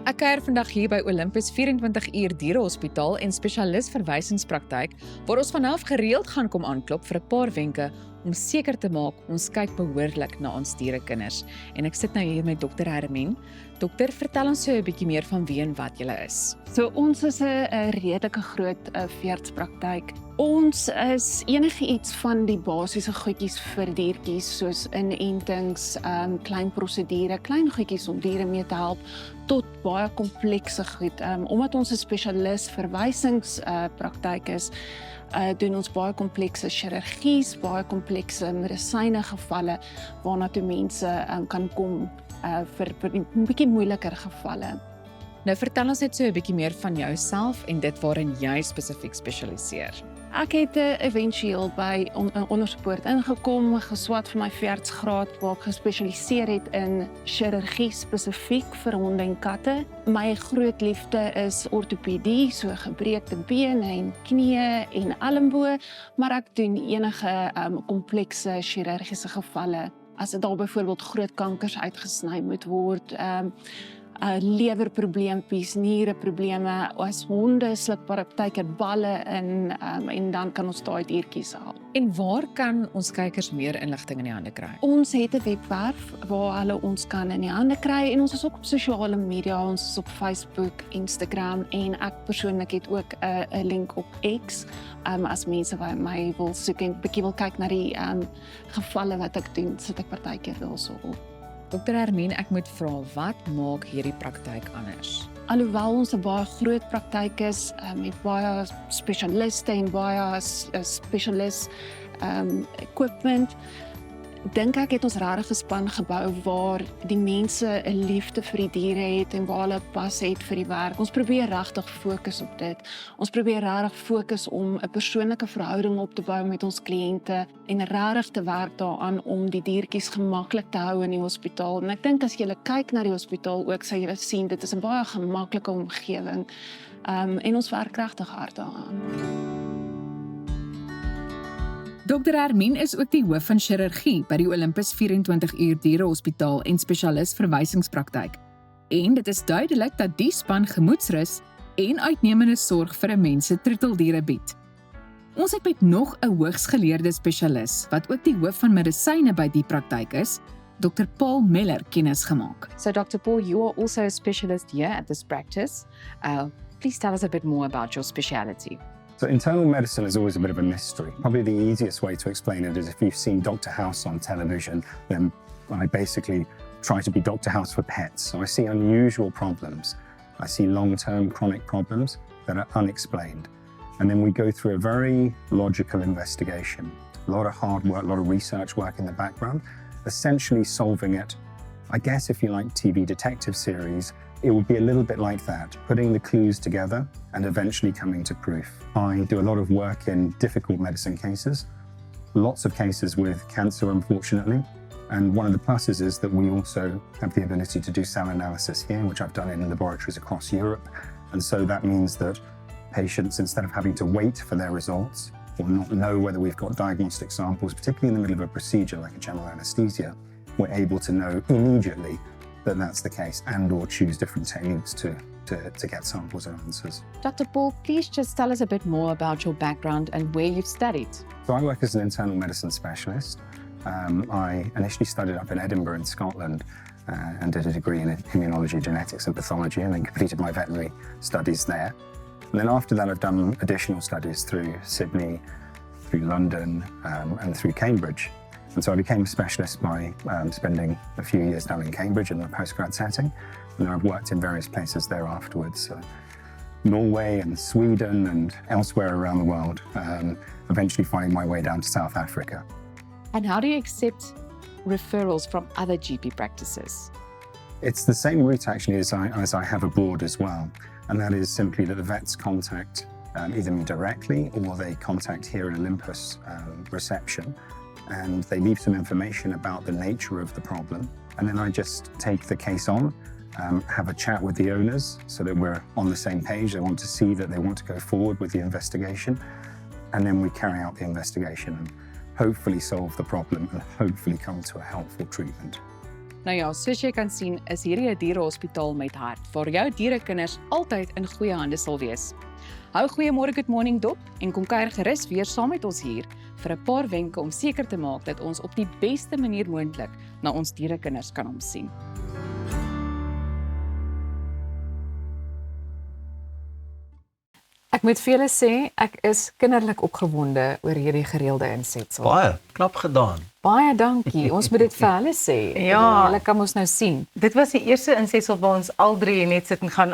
Ek kuier vandag hier by Olympus 24 uur dierehospitaal en spesialis verwysingspraktyk waar ons vanaf gereeld gaan kom aanklop vir 'n paar wenke om seker te maak ons kyk behoorlik na ons dierekinders. En ek sit nou hier met Dr. Hermien. Dokter, vertel ons so 'n bietjie meer van wie en wat julle is. So ons is 'n redelike groot veerdspraktyk. Ons is enigiets van die basiese goedjies vir diertjies soos inentings, klein prosedure, klein goedjies om diere mee te help tot baie komplekse goed. Omdat ons 'n spesialis verwysingspraktyk is, doen ons baie komplekse chirurgies, baie komplekse medisyne gevalle waarna toe mense kan kom vir 'n bietjie moeiliker gevalle. Nou vertel ons net so 'n bietjie meer van jouself en dit waarin jy spesifiek spesialiseer. Ek het eventueel by ondersoekpoort ingekom, geswat vir my veerdsgraad waar ek gespesialiseer het in chirurgie spesifiek vir honde en katte. My groot liefde is ortopedie, so gebreekte bene en knieë en elmboë, maar ek doen enige komplekse chirurgiese gevalle. As dit daar byvoorbeeld groot kankers uitgesny moet word, lewerprobleempies, niereprobleme, as honde sluk partykeer balle in en dan kan ons daai diertjies haal. En waar kan ons kykers meer inligting in die hande kry? Ons het 'n webwerf waar hulle ons kan in die hande kry en ons is ook op sosiale media, ons is op Facebook, Instagram en ek persoonlik het ook 'n link op X as mense wat my wil soek en bietjie wil kyk na die gevalle wat ek doen, sit ek partykeer daarso op. Dr. Hermien, ek moet vra, wat maak hierdie praktyk anders? Alhoewel ons 'n baie groot praktyk is, met baie spesialiste en baie spesialis equipment, dink ek het ons regtig 'n span gebou waar die mense 'n liefde vir die diere het en waar hulle pas het vir die werk. Ons probeer regtig fokus op dit. Ons probeer regtig fokus om 'n persoonlike verhouding op te bou met ons kliënte en regtig te werk daaraan om die diertjies gemaklik te hou in die hospitaal. En ek dink as jy kyk na die hospitaal ook, sal jy sien dit is 'n baie gemaklike omgewing. En ons werk regtig hard daaraan. Dr. Hermien is ook die hoof van chirurgie by die Olympus 24 uur dierehospitaal en spesialis verwysingspraktyk. En dit is duidelik dat die span gemoedsrus en uitnemende sorg vir 'n mens se troeteldiere bied. Ons het met nog 'n hoogsgeleerde spesialis wat ook die hoof van medisyne by die praktyk is, Dr. Paul Meller, kennis gemaak. So Dr. Paul, you are also a specialist here at this practice. Please tell us a bit more about your speciality. So internal medicine is always a bit of a mystery. Probably the easiest way to explain it is if you've seen Dr. House on television, then I basically try to be Dr. House for pets. So I see unusual problems. I see long-term chronic problems that are unexplained. And then we go through a very logical investigation, a lot of hard work, a lot of research work in the background, essentially solving it. I guess if you like TV detective series, it would be a little bit like that, putting the clues together and eventually coming to proof. I do a lot of work in difficult medicine cases, lots of cases with cancer, unfortunately. And one of the pluses is that we also have the ability to do cell analysis here, which I've done in laboratories across Europe. And so that means that patients, instead of having to wait for their results or not know whether we've got diagnostic samples, particularly in the middle of a procedure like a general anesthesia, we're able to know immediately that that's the case and or choose different techniques to get samples and answers. Dr. Paul, please just tell us a bit more about your background and where you've studied. So I work as an internal medicine specialist. I initially studied up in Edinburgh in Scotland and did a degree in immunology, genetics and pathology and then completed my veterinary studies there. And then after that I've done additional studies through Sydney, through London and through Cambridge. And so I became a specialist by spending a few years down in Cambridge in a postgrad setting. And then I've worked in various places there afterwards, Norway and Sweden and elsewhere around the world, eventually finding my way down to South Africa. And how do you accept referrals from other GP practices? It's the same route actually as I have abroad as well. And that is simply that the vets contact either me directly or they contact here in Olympus reception. And they leave some information about the nature of the problem. And then I just take the case on, have a chat with the owners so that we're on the same page. They want to see that they want to go forward with the investigation. And then we carry out the investigation and hopefully solve the problem and hopefully come to a helpful treatment. Nou ja, soos jy kan sien, is hierdie 'n dierehospitaal met hart, waar jou dierekinders altyd in goeie hande sal wees. Hou goeiemôre Good Morning dop en kom kuier gerus weer saam met ons hier vir 'n paar wenke om seker te maak dat ons op die beste manier moontlik na ons dierekinders kan omsien. Ek moet vir julle sê, ek is kinderlik opgewonde oor hierdie gereelde insetsel. Baie, knap gedaan. Baie dankie. Ons moet dit vir hulle sê. Ja. Hulle kan ons nou sien. Dit was die eerste insetsel waar ons al drie net sit en gaan,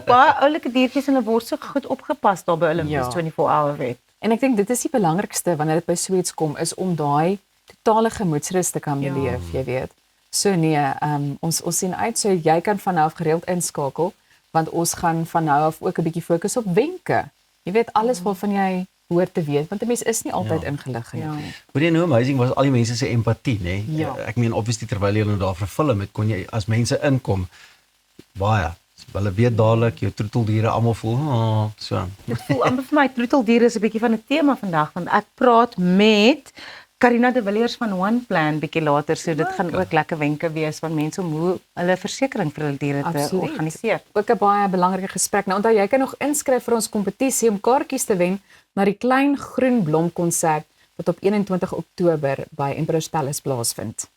baie oulike diertjies en hulle word so goed opgepas daar by Olympus 24-hour wet. En ek dink dit is die belangrikste wanneer dit by so iets kom, is om daai totale gemoedsrus te kan beleef, jy weet. So nee, ons sien uit, so jy kan van nou af gereeld inskakel, want ons gaan van nou af ook 'n bietjie fokus op wenke. Jy weet alles waarvan jy hoort te weet, want 'n mens is nie altyd ingelig genoeg nie. Hoor jy hoe amazing was al die mense se empatie, nê? Ja. Ek meen obviously terwyl jy nou daar vervul het, kon jy as mense inkom baie. Hulle weet dadelik jou troeteldiere almal voel, so. Dit voel amper vir my troeteldiere is 'n bietjie van 'n tema vandag, want ek praat met Karina de Villiers van One Plan bietjie later, so dit gaan ook lekker wenke wees van mense om hoe hulle versekering vir hulle diere te organiseer. Ook 'n baie belangrike gesprek. Nou onthou jy kan nog inskryf vir ons kompetisie om kaartjies te wen na die Klein Groen Blom konsert wat op 21 Oktober by Emperor's Palace plaasvind.